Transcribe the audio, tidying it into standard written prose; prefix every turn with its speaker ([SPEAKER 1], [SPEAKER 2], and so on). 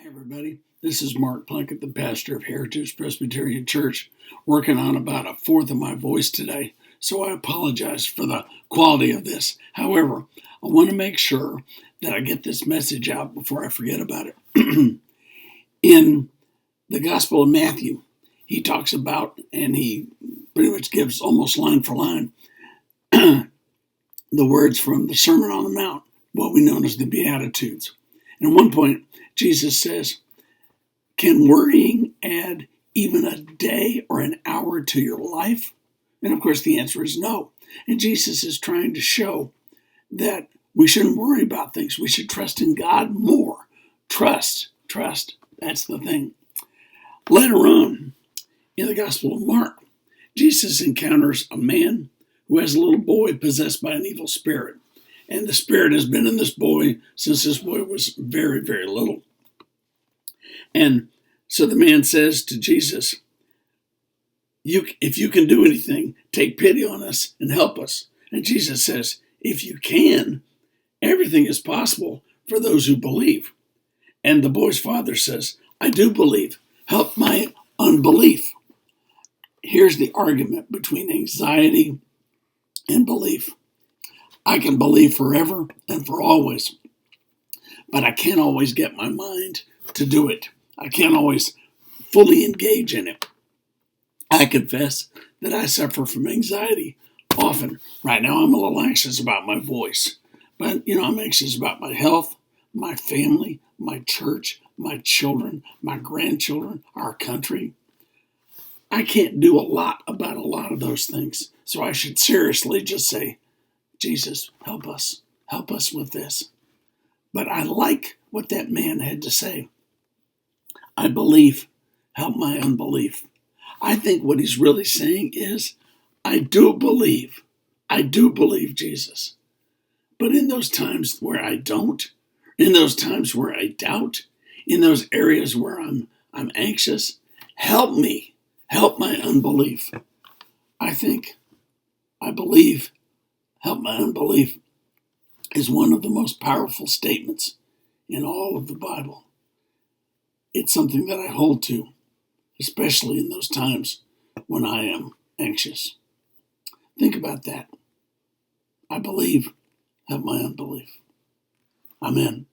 [SPEAKER 1] Hi, everybody. This is Mark Plunkett, the pastor of Heritage Presbyterian Church, working on about a fourth of my voice today, so I apologize for the quality of this. However, I want to make sure that I get this message out before I forget about it. In the Gospel of Matthew, he talks about, and he pretty much gives almost line for line, the words from the Sermon on the Mount, what we know as the Beatitudes. And at one point, Jesus says, "Can worrying add even a day or an hour to your life?" And of course, the answer is no. And Jesus is trying to show that we shouldn't worry about things. We should trust in God more. Trust. That's the thing. Later on in the Gospel of Mark, Jesus encounters a man who has a little boy possessed by an evil spirit. And the spirit has been in this boy since this boy was very, very little. And so the man says to Jesus, if you can do anything, take pity on us and help us. And Jesus says, if you can, everything is possible for those who believe. And the boy's father says, I do believe. Help my unbelief. Here's the argument between anxiety and belief. I can believe forever and for always, but I can't always get my mind to do it. I can't always fully engage in it. I confess that I suffer from anxiety often. Right now, I'm a little anxious about my voice, but I'm anxious about my health, my family, my church, my children, my grandchildren, our country. I can't do a lot about a lot of those things, so I should seriously just say, Jesus, help us with this. But I like what that man had to say. I believe, help my unbelief. I think what he's really saying is, I do believe, Jesus. But in those times where I don't, in those times where I doubt, in those areas where I'm anxious, help me, help my unbelief. I believe, help my unbelief is one of the most powerful statements in all of the Bible. It's something that I hold to, especially in those times when I am anxious. Think about that. I believe, help my unbelief. Amen.